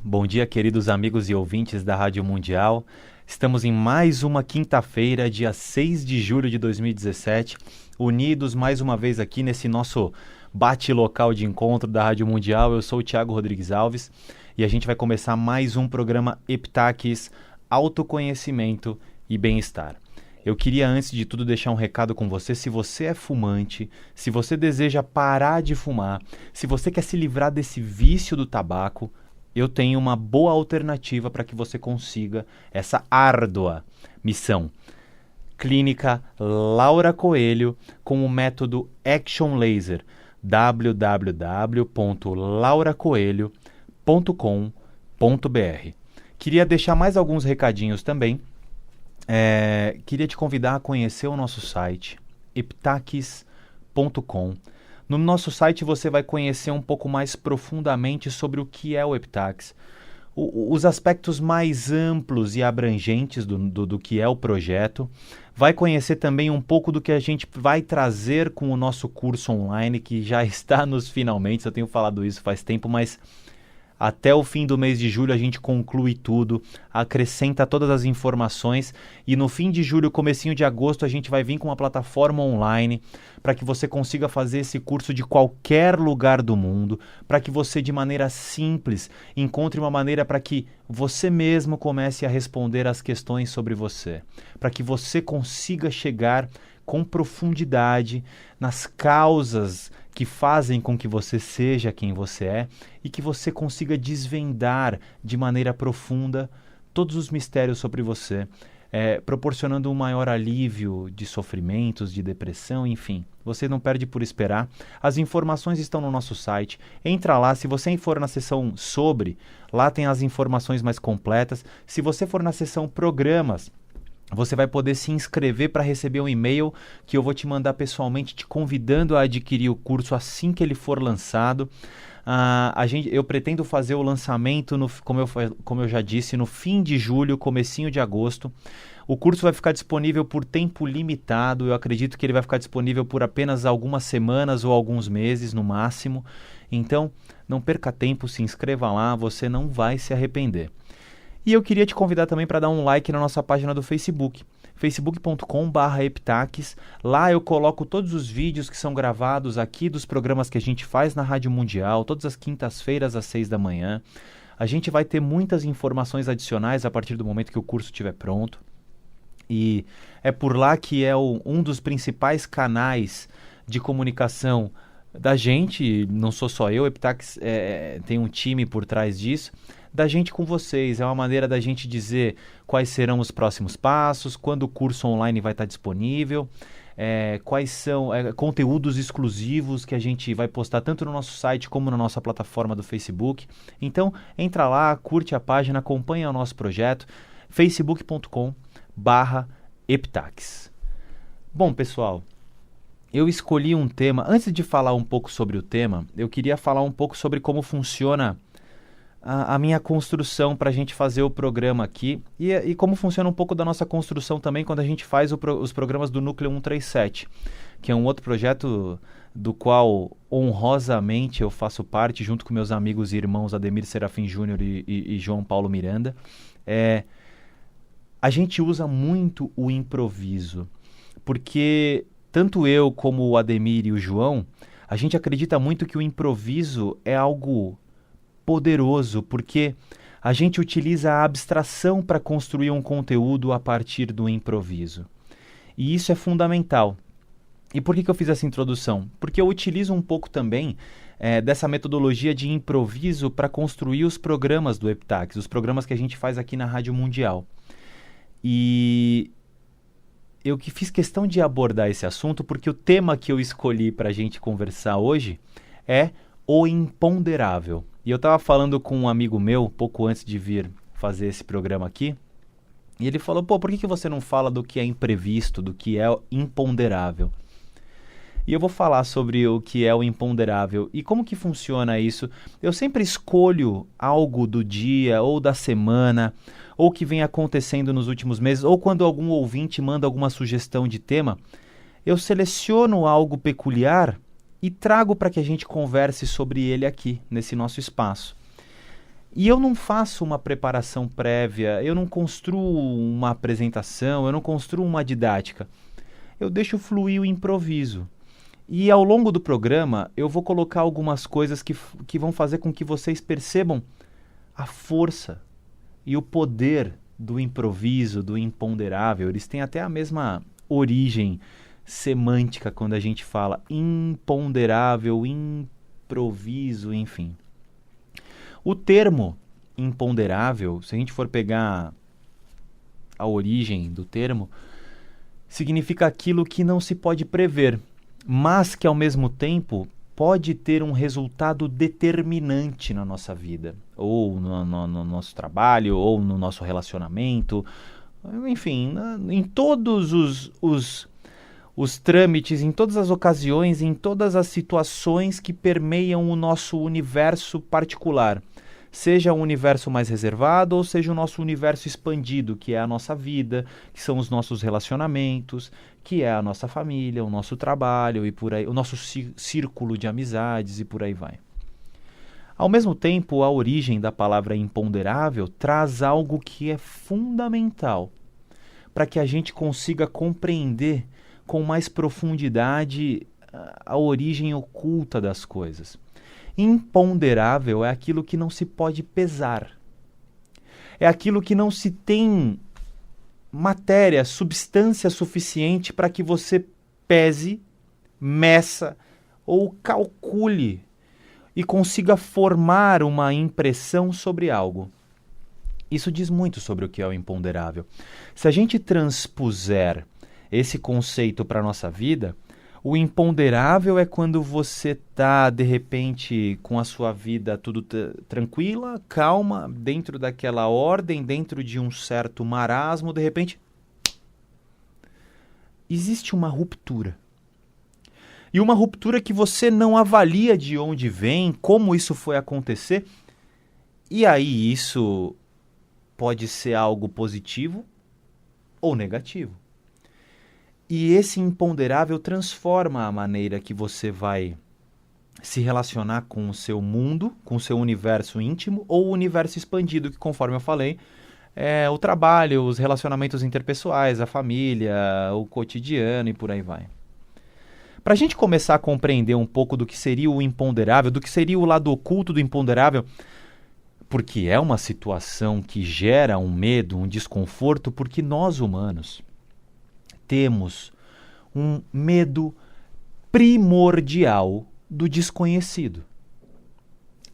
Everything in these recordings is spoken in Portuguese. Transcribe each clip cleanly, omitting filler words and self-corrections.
Bom dia, queridos amigos e ouvintes da Rádio Mundial. Estamos em mais uma quinta-feira, dia 6 de julho de 2017, unidos mais uma vez aqui nesse nosso bate-local de encontro da Rádio Mundial. Eu sou o Thiago Rodrigues Alves e a gente vai começar mais um programa Heptaques, Autoconhecimento e Bem-Estar. Eu queria, antes de tudo, deixar um recado com você. Se você é fumante, se você deseja parar de fumar, se você quer se livrar desse vício do tabaco, eu tenho uma boa alternativa para que você consiga essa árdua missão. Clínica Laura Coelho com o método Action Laser, www.lauracoelho.com.br. Queria deixar mais alguns recadinhos também. Queria te convidar a conhecer o nosso site, heptaques.com. No nosso site você vai conhecer um pouco mais profundamente sobre o que é o Heptaques, os aspectos mais amplos e abrangentes do que é o projeto. Vai conhecer também um pouco do que a gente vai trazer com o nosso curso online, que já está nos finalmente. Eu tenho falado isso faz tempo, mas até o fim do mês de julho a gente conclui tudo, acrescenta todas as informações e no fim de julho, comecinho de agosto, a gente vai vir com uma plataforma online para que você consiga fazer esse curso de qualquer lugar do mundo, para que você de maneira simples encontre uma maneira para que você mesmo comece a responder as questões sobre você, para que você consiga chegar com profundidade nas causas que fazem com que você seja quem você é e que você consiga desvendar de maneira profunda todos os mistérios sobre você, proporcionando um maior alívio de sofrimentos, de depressão, enfim. Você não perde por esperar. As informações estão no nosso site. Entra lá, se você for na seção sobre, lá tem as informações mais completas. Se você for na seção programas, você vai poder se inscrever para receber um e-mail que eu vou te mandar pessoalmente, te convidando a adquirir o curso assim que ele for lançado. Eu pretendo fazer o lançamento, como eu já disse, no fim de julho, comecinho de agosto. O curso vai ficar disponível por tempo limitado. Eu acredito que ele vai ficar disponível por apenas algumas semanas ou alguns meses no máximo. Então, não perca tempo, se inscreva lá, você não vai se arrepender. E eu queria te convidar também para dar um like na nossa página do Facebook, facebook.com/heptaques. Lá eu coloco todos os vídeos que são gravados aqui dos programas que a gente faz na Rádio Mundial, todas as quintas-feiras às 6 da manhã. A gente vai ter muitas informações adicionais a partir do momento que o curso estiver pronto. E é por lá que é um dos principais canais de comunicação da gente. Não sou só eu, Heptaques tem um time por trás disso, da gente com vocês. É uma maneira da gente dizer quais serão os próximos passos, quando o curso online vai estar disponível, quais são conteúdos exclusivos que a gente vai postar tanto no nosso site como na nossa plataforma do Facebook. Então, entra lá, curte a página, acompanha o nosso projeto, facebook.com/heptaques. Bom, pessoal, eu escolhi um tema. Antes de falar um pouco sobre o tema, eu queria falar um pouco sobre como funciona a minha construção para a gente fazer o programa aqui e como funciona um pouco da nossa construção também quando a gente faz os programas do Núcleo 137, que é um outro projeto do qual honrosamente eu faço parte junto com meus amigos e irmãos Ademir Serafim Júnior e João Paulo Miranda. A gente usa muito o improviso, porque tanto eu como o Ademir e o João, a gente acredita muito que o improviso é algo poderoso, porque a gente utiliza a abstração para construir um conteúdo a partir do improviso. E isso é fundamental. E por que eu fiz essa introdução? Porque eu utilizo um pouco também dessa metodologia de improviso para construir os programas do Heptaques, os programas que a gente faz aqui na Rádio Mundial. E eu que fiz questão de abordar esse assunto porque o tema que eu escolhi para a gente conversar hoje é o imponderável. E eu estava falando com um amigo meu, pouco antes de vir fazer esse programa aqui, e ele falou, por que você não fala do que é imprevisto, do que é imponderável? E eu vou falar sobre o que é o imponderável e como que funciona isso. Eu sempre escolho algo do dia ou da semana, ou que vem acontecendo nos últimos meses, ou quando algum ouvinte manda alguma sugestão de tema, eu seleciono algo peculiar e trago para que a gente converse sobre ele aqui, nesse nosso espaço. E eu não faço uma preparação prévia, eu não construo uma apresentação, eu não construo uma didática. Eu deixo fluir o improviso. E ao longo do programa, eu vou colocar algumas coisas que vão fazer com que vocês percebam a força e o poder do improviso, do imponderável. Eles têm até a mesma origem semântica quando a gente fala imponderável, improviso, enfim. O termo imponderável, se a gente for pegar a origem do termo, significa aquilo que não se pode prever, mas que ao mesmo tempo pode ter um resultado determinante na nossa vida, ou no nosso trabalho, ou no nosso relacionamento, enfim, em todos os trâmites, em todas as ocasiões, em todas as situações que permeiam o nosso universo particular. Seja um universo mais reservado ou seja o nosso universo expandido, que é a nossa vida, que são os nossos relacionamentos, que é a nossa família, o nosso trabalho e por aí, o nosso círculo de amizades e por aí vai. Ao mesmo tempo, a origem da palavra imponderável traz algo que é fundamental para que a gente consiga compreender com mais profundidade a origem oculta das coisas. Imponderável é aquilo que não se pode pesar. É aquilo que não se tem matéria, substância suficiente para que você pese, meça ou calcule e consiga formar uma impressão sobre algo. Isso diz muito sobre o que é o imponderável. Se a gente transpuser esse conceito para a nossa vida, o imponderável é quando você está, de repente, com a sua vida tudo tranquila, calma, dentro daquela ordem, dentro de um certo marasmo, de repente, existe uma ruptura. E uma ruptura que você não avalia de onde vem, como isso foi acontecer, e aí isso pode ser algo positivo ou negativo. E esse imponderável transforma a maneira que você vai se relacionar com o seu mundo, com o seu universo íntimo ou o universo expandido, que conforme eu falei, é o trabalho, os relacionamentos interpessoais, a família, o cotidiano e por aí vai. Para a gente começar a compreender um pouco do que seria o imponderável, do que seria o lado oculto do imponderável, porque é uma situação que gera um medo, um desconforto, porque nós humanos temos um medo primordial do desconhecido.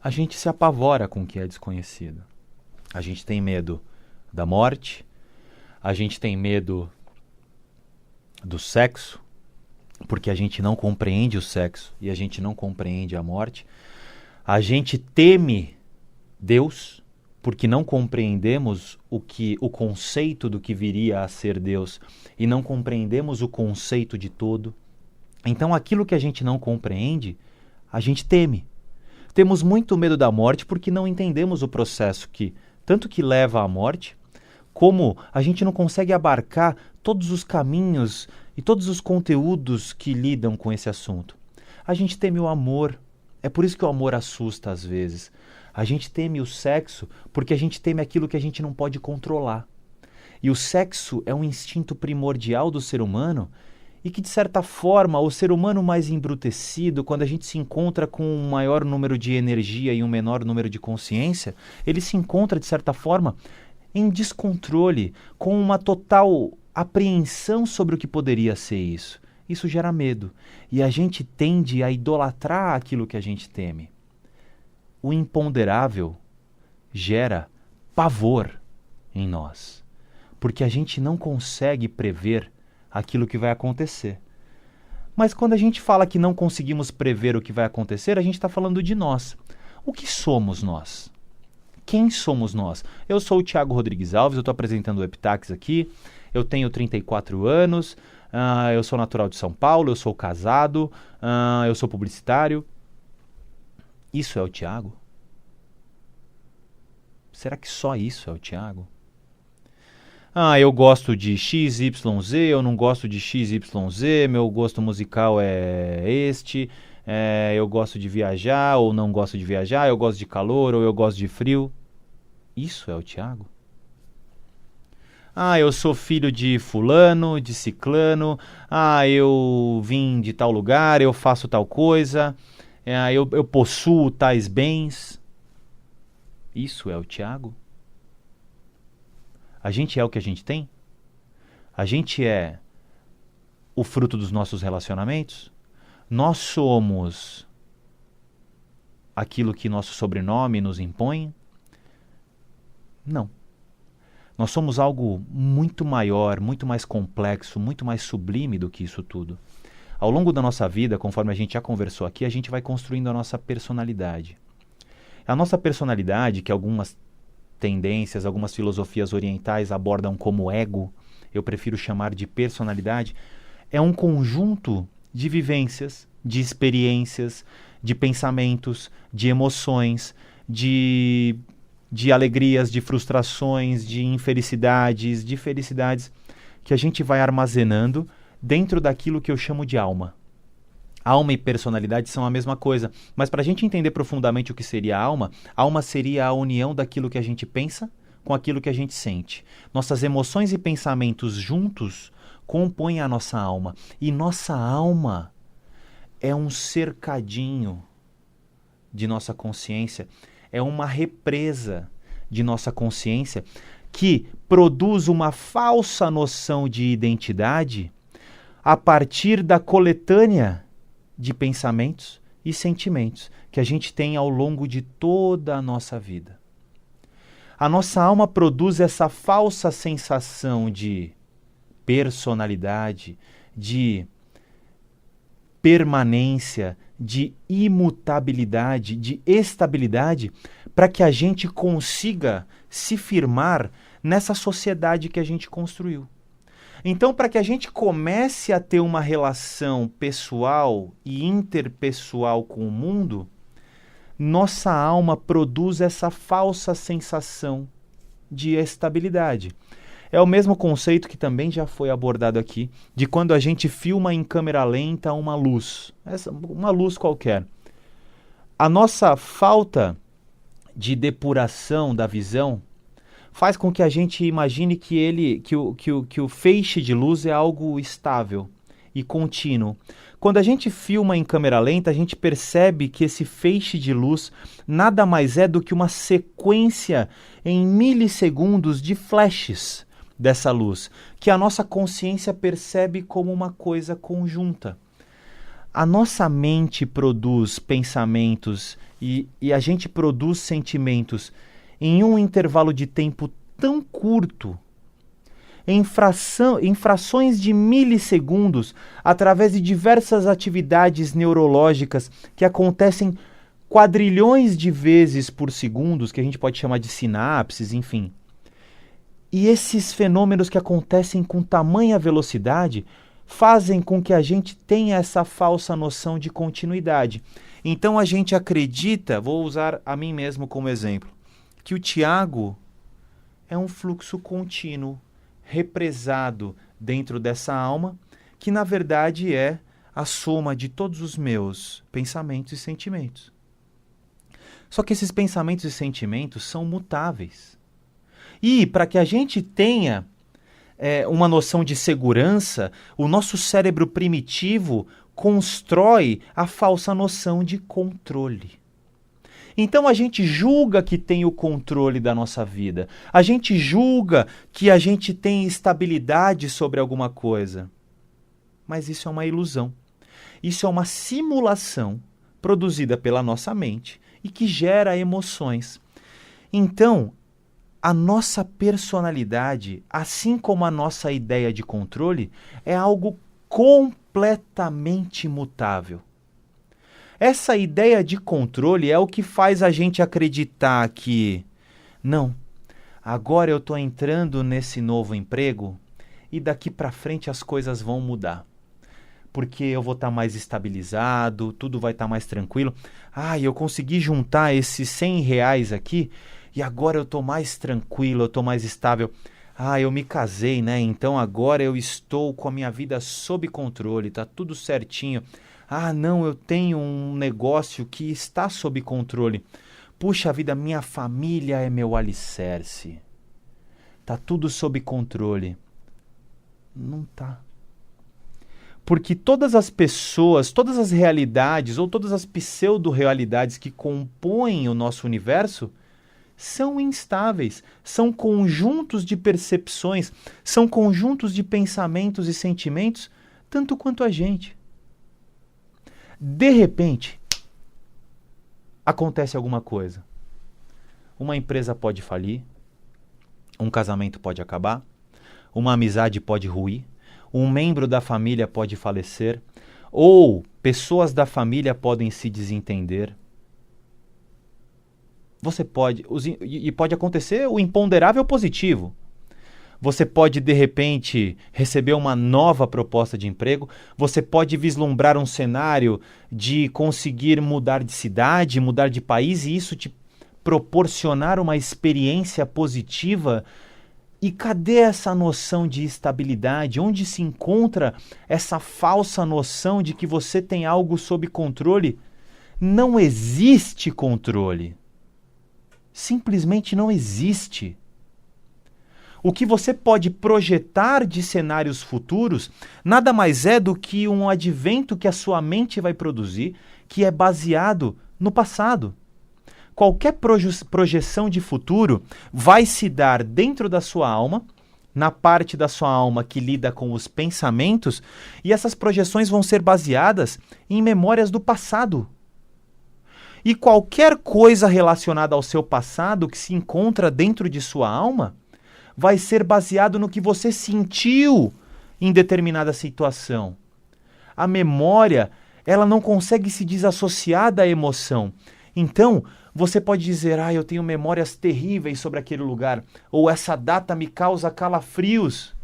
A gente se apavora com o que é desconhecido. A gente tem medo da morte, a gente tem medo do sexo, porque a gente não compreende o sexo e a gente não compreende a morte. A gente teme Deus, porque não compreendemos o conceito do que viria a ser Deus e não compreendemos o conceito de todo. Então aquilo que a gente não compreende, a gente teme. Temos muito medo da morte porque não entendemos o processo tanto que leva à morte, como a gente não consegue abarcar todos os caminhos e todos os conteúdos que lidam com esse assunto. A gente teme o amor, é por isso que o amor assusta às vezes. A gente teme o sexo porque a gente teme aquilo que a gente não pode controlar. E o sexo é um instinto primordial do ser humano e que, de certa forma, o ser humano mais embrutecido, quando a gente se encontra com um maior número de energia e um menor número de consciência, ele se encontra, de certa forma, em descontrole, com uma total apreensão sobre o que poderia ser isso. Isso gera medo. E a gente tende a idolatrar aquilo que a gente teme. O imponderável gera pavor em nós, porque a gente não consegue prever aquilo que vai acontecer. Mas quando a gente fala que não conseguimos prever o que vai acontecer, a gente está falando de nós. O que somos nós? Quem somos nós? Eu sou o Thiago Rodrigues Alves, eu estou apresentando o Epitax aqui, eu tenho 34 anos, eu sou natural de São Paulo, eu sou casado, eu sou publicitário. Isso é o Thiago? Será que só isso é o Thiago? Eu gosto de XYZ, eu não gosto de XYZ, meu gosto musical é este, eu gosto de viajar ou não gosto de viajar, eu gosto de calor ou eu gosto de frio. Isso é o Tiago? Ah, eu sou filho de fulano, de ciclano. Ah, eu vim de tal lugar, eu faço tal coisa. Eu possuo tais bens. Isso é o Tiago? A gente é o que a gente tem? A gente é o fruto dos nossos relacionamentos? Nós somos aquilo que nosso sobrenome nos impõe? Não. Nós somos algo muito maior, muito mais complexo, muito mais sublime do que isso tudo. Ao longo da nossa vida, conforme a gente já conversou aqui, a gente vai construindo a nossa personalidade. A nossa personalidade, que algumas tendências, algumas filosofias orientais abordam como ego, eu prefiro chamar de personalidade, é um conjunto de vivências, de experiências, de pensamentos, de emoções, de alegrias, de frustrações, de infelicidades, de felicidades, que a gente vai armazenando dentro daquilo que eu chamo de alma. Alma e personalidade são a mesma coisa, mas para a gente entender profundamente o que seria alma seria a união daquilo que a gente pensa com aquilo que a gente sente. Nossas emoções e pensamentos juntos compõem a nossa alma. E nossa alma é um cercadinho de nossa consciência, é uma represa de nossa consciência que produz uma falsa noção de identidade a partir da coletânea de pensamentos e sentimentos que a gente tem ao longo de toda a nossa vida. A nossa alma produz essa falsa sensação de personalidade, de permanência, de imutabilidade, de estabilidade, para que a gente consiga se firmar nessa sociedade que a gente construiu. Então, para que a gente comece a ter uma relação pessoal e interpessoal com o mundo, nossa alma produz essa falsa sensação de estabilidade. É o mesmo conceito que também já foi abordado aqui, de quando a gente filma em câmera lenta uma luz qualquer. A nossa falta de depuração da visão faz com que a gente imagine que o feixe de luz é algo estável e contínuo. Quando a gente filma em câmera lenta, a gente percebe que esse feixe de luz nada mais é do que uma sequência em milissegundos de flashes dessa luz, que a nossa consciência percebe como uma coisa conjunta. A nossa mente produz pensamentos e a gente produz sentimentos em um intervalo de tempo tão curto, em frações de milissegundos, através de diversas atividades neurológicas que acontecem quadrilhões de vezes por segundo, que a gente pode chamar de sinapses, enfim. E esses fenômenos que acontecem com tamanha velocidade fazem com que a gente tenha essa falsa noção de continuidade. Então a gente acredita, vou usar a mim mesmo como exemplo, que o Tiago é um fluxo contínuo, represado dentro dessa alma, que na verdade é a soma de todos os meus pensamentos e sentimentos. Só que esses pensamentos e sentimentos são mutáveis. E para que a gente tenha uma noção de segurança, o nosso cérebro primitivo constrói a falsa noção de controle. Então a gente julga que tem o controle da nossa vida. A gente julga que a gente tem estabilidade sobre alguma coisa. Mas isso é uma ilusão. Isso é uma simulação produzida pela nossa mente e que gera emoções. Então, a nossa personalidade, assim como a nossa ideia de controle, é algo completamente mutável. Essa ideia de controle é o que faz a gente acreditar que, não, agora eu estou entrando nesse novo emprego e daqui para frente as coisas vão mudar. Porque eu vou estar mais estabilizado, tudo vai estar mais tranquilo. Eu consegui juntar esses R$100 aqui e agora eu estou mais tranquilo, eu estou mais estável. Eu me casei, né? Então agora eu estou com a minha vida sob controle, está tudo certinho. Não, eu tenho um negócio que está sob controle. Puxa vida, minha família é meu alicerce. Tá tudo sob controle. Não tá. Porque todas as pessoas, todas as realidades ou todas as pseudo-realidades que compõem o nosso universo são instáveis, são conjuntos de percepções, são conjuntos de pensamentos e sentimentos, tanto quanto a gente. De repente, acontece alguma coisa. Uma empresa pode falir, um casamento pode acabar, uma amizade pode ruir, um membro da família pode falecer, ou pessoas da família podem se desentender. E pode acontecer o imponderável positivo. Você pode, de repente, receber uma nova proposta de emprego. Você pode vislumbrar um cenário de conseguir mudar de cidade, mudar de país, e isso te proporcionar uma experiência positiva. E cadê essa noção de estabilidade? Onde se encontra essa falsa noção de que você tem algo sob controle? Não existe controle. Simplesmente não existe. O que você pode projetar de cenários futuros nada mais é do que um advento que a sua mente vai produzir, que é baseado no passado. Qualquer projeção de futuro vai se dar dentro da sua alma, na parte da sua alma que lida com os pensamentos, e essas projeções vão ser baseadas em memórias do passado. E qualquer coisa relacionada ao seu passado que se encontra dentro de sua alma vai ser baseado no que você sentiu em determinada situação. A memória, ela não consegue se desassociar da emoção. Então, você pode dizer, eu tenho memórias terríveis sobre aquele lugar, ou essa data me causa calafrios.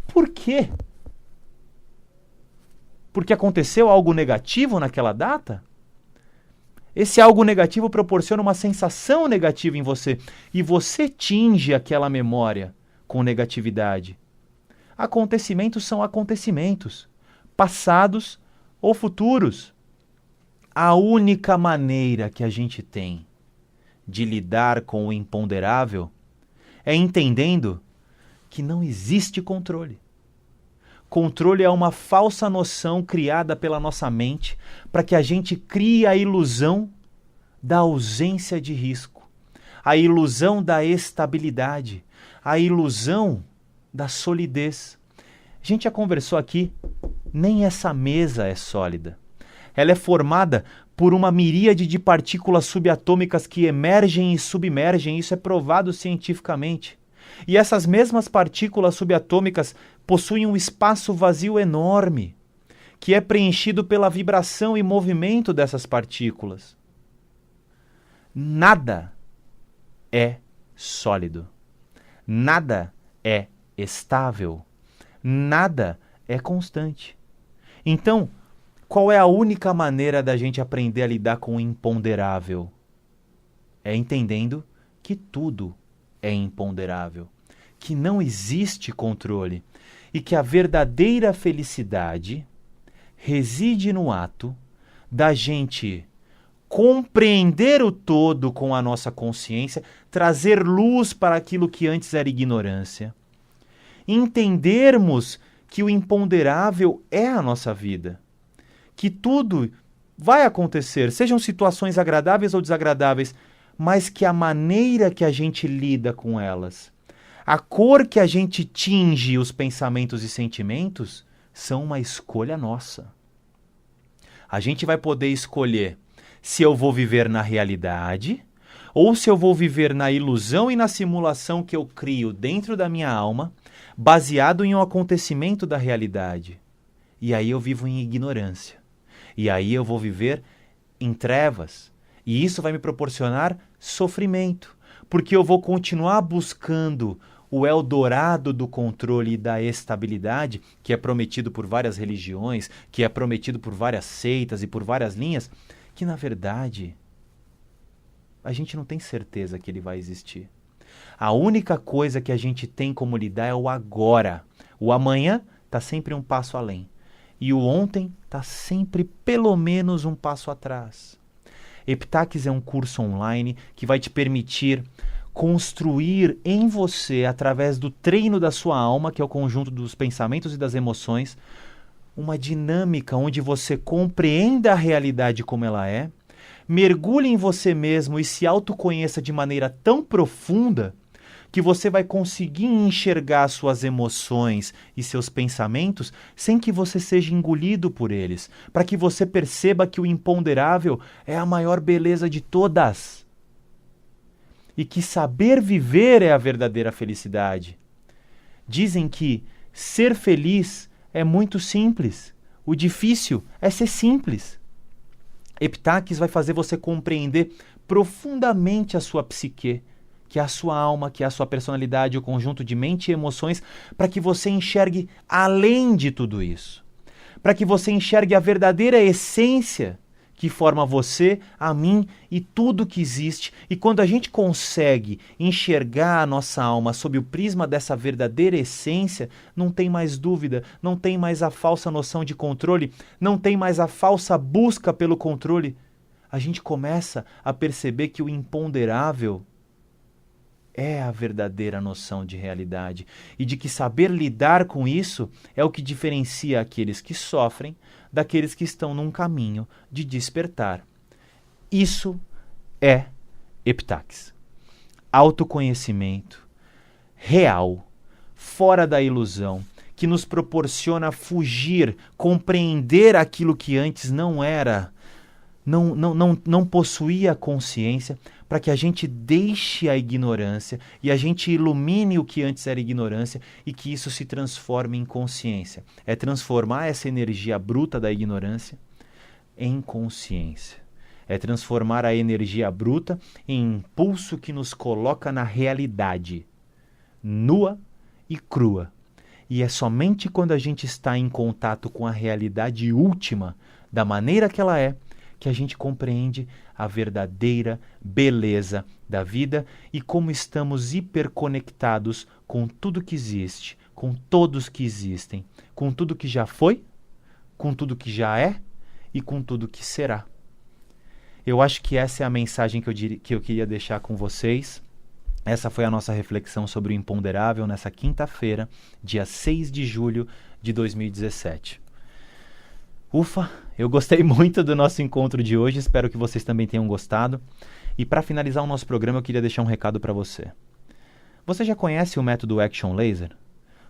Por quê? Porque aconteceu algo negativo naquela data? Esse algo negativo proporciona uma sensação negativa em você e você tinge aquela memória com negatividade. Acontecimentos são acontecimentos, passados ou futuros. A única maneira que a gente tem de lidar com o imponderável é entendendo que não existe controle. Controle é uma falsa noção criada pela nossa mente para que a gente crie a ilusão da ausência de risco, a ilusão da estabilidade, a ilusão da solidez. A gente já conversou aqui, nem essa mesa é sólida. Ela é formada por uma miríade de partículas subatômicas que emergem e submergem, isso é provado cientificamente. E essas mesmas partículas subatômicas possuem um espaço vazio enorme, que é preenchido pela vibração e movimento dessas partículas. Nada é sólido. Nada é estável. Nada é constante. Então, qual é a única maneira da gente aprender a lidar com o imponderável? É entendendo que tudo é imponderável, que não existe controle e que a verdadeira felicidade reside no ato da gente compreender o todo com a nossa consciência, trazer luz para aquilo que antes era ignorância, entendermos que o imponderável é a nossa vida, que tudo vai acontecer, sejam situações agradáveis ou desagradáveis, mas que a maneira que a gente lida com elas, a cor que a gente tinge os pensamentos e sentimentos, são uma escolha nossa. A gente vai poder escolher se eu vou viver na realidade ou se eu vou viver na ilusão e na simulação que eu crio dentro da minha alma, baseado em um acontecimento da realidade. E aí eu vivo em ignorância. E aí eu vou viver em trevas. E isso vai me proporcionar sofrimento, porque eu vou continuar buscando o Eldorado do controle e da estabilidade, que é prometido por várias religiões, que é prometido por várias seitas e por várias linhas, que na verdade a gente não tem certeza que ele vai existir. A única coisa que a gente tem como lidar é o agora. O amanhã está sempre um passo além. E o ontem está sempre pelo menos um passo atrás. Heptax é um curso online que vai te permitir construir em você, através do treino da sua alma, que é o conjunto dos pensamentos e das emoções, uma dinâmica onde você compreenda a realidade como ela é, mergulhe em você mesmo e se autoconheça de maneira tão profunda que você vai conseguir enxergar suas emoções e seus pensamentos sem que você seja engolido por eles, para que você perceba que o imponderável é a maior beleza de todas. E que saber viver é a verdadeira felicidade. Dizem que ser feliz é muito simples. O difícil é ser simples. Heptax vai fazer você compreender profundamente a sua psique, que é a sua alma, que é a sua personalidade, o conjunto de mente e emoções, para que você enxergue além de tudo isso. Para que você enxergue a verdadeira essência que forma você, a mim e tudo que existe. E quando a gente consegue enxergar a nossa alma sob o prisma dessa verdadeira essência, não tem mais dúvida, não tem mais a falsa noção de controle, não tem mais a falsa busca pelo controle. A gente começa a perceber que o imponderável é a verdadeira noção de realidade e de que saber lidar com isso é o que diferencia aqueles que sofrem daqueles que estão num caminho de despertar. Isso é Heptax. Autoconhecimento real, fora da ilusão, que nos proporciona fugir, compreender aquilo que antes não era, não possuía consciência, para que a gente deixe a ignorância e a gente ilumine o que antes era ignorância e que isso se transforme em consciência. É transformar essa energia bruta da ignorância em consciência. É transformar a energia bruta em impulso que nos coloca na realidade, nua e crua. E é somente quando a gente está em contato com a realidade última, da maneira que ela é, que a gente compreende a verdadeira beleza da vida e como estamos hiperconectados com tudo que existe, com todos que existem, com tudo que já foi, com tudo que já é e com tudo que será. Eu acho que essa é a mensagem que eu queria deixar com vocês. Essa foi a nossa reflexão sobre o imponderável nessa quinta-feira, dia 6 de julho de 2017. Ufa, eu gostei muito do nosso encontro de hoje, espero que vocês também tenham gostado. E para finalizar o nosso programa, eu queria deixar um recado para você. Você já conhece o método Action Laser?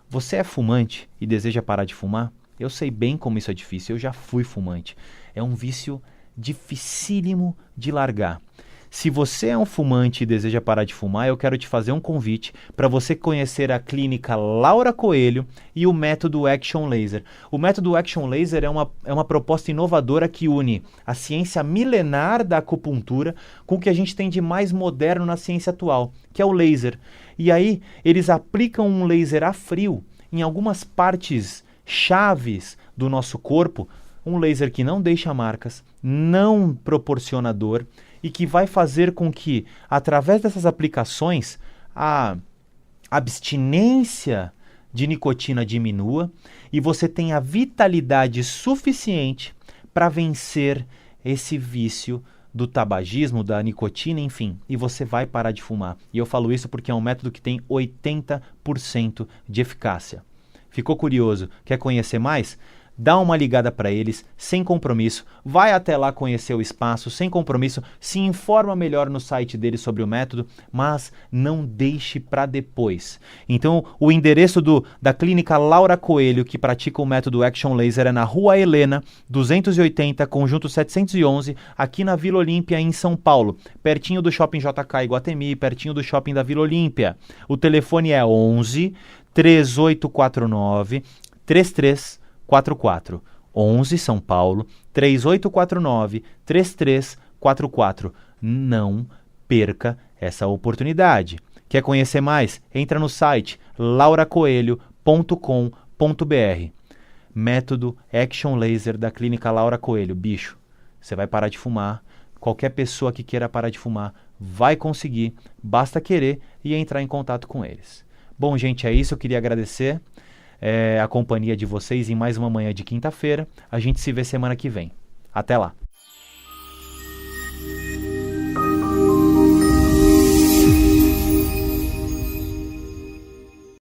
Você é fumante e deseja parar de fumar? Eu sei bem como isso é difícil, eu já fui fumante. É um vício dificílimo de largar. Se você é um fumante e deseja parar de fumar, eu quero te fazer um convite para você conhecer a clínica Laura Coelho e o método Action Laser. O método Action Laser é uma proposta inovadora que une a ciência milenar da acupuntura com o que a gente tem de mais moderno na ciência atual, que é o laser. E aí, eles aplicam um laser a frio em algumas partes chaves do nosso corpo, um laser que não deixa marcas, não proporciona dor, e que vai fazer com que, através dessas aplicações, a abstinência de nicotina diminua e você tenha vitalidade suficiente para vencer esse vício do tabagismo, da nicotina, enfim, e você vai parar de fumar. E eu falo isso porque é um método que tem 80% de eficácia. Ficou curioso? Quer conhecer mais? Dá uma ligada para eles, sem compromisso, vai até lá conhecer o espaço, sem compromisso, se informa melhor no site deles sobre o método, mas não deixe para depois. Então, o endereço da clínica Laura Coelho, que pratica o método Action Laser, é na Rua Helena, 280, Conjunto 711, aqui na Vila Olímpia, em São Paulo, pertinho do Shopping JK Iguatemi, pertinho do Shopping da Vila Olímpia. O telefone é 11 3849 3344. 11 São Paulo, 3849-3344. Não perca essa oportunidade. Quer conhecer mais? Entra no site lauracoelho.com.br. Método Action Laser da Clínica Laura Coelho. Bicho, você vai parar de fumar. Qualquer pessoa que queira parar de fumar vai conseguir. Basta querer e entrar em contato com eles. Bom, gente, é isso. Eu queria agradecer a companhia de vocês em mais uma manhã de quinta-feira. A gente se vê semana que vem. Até lá!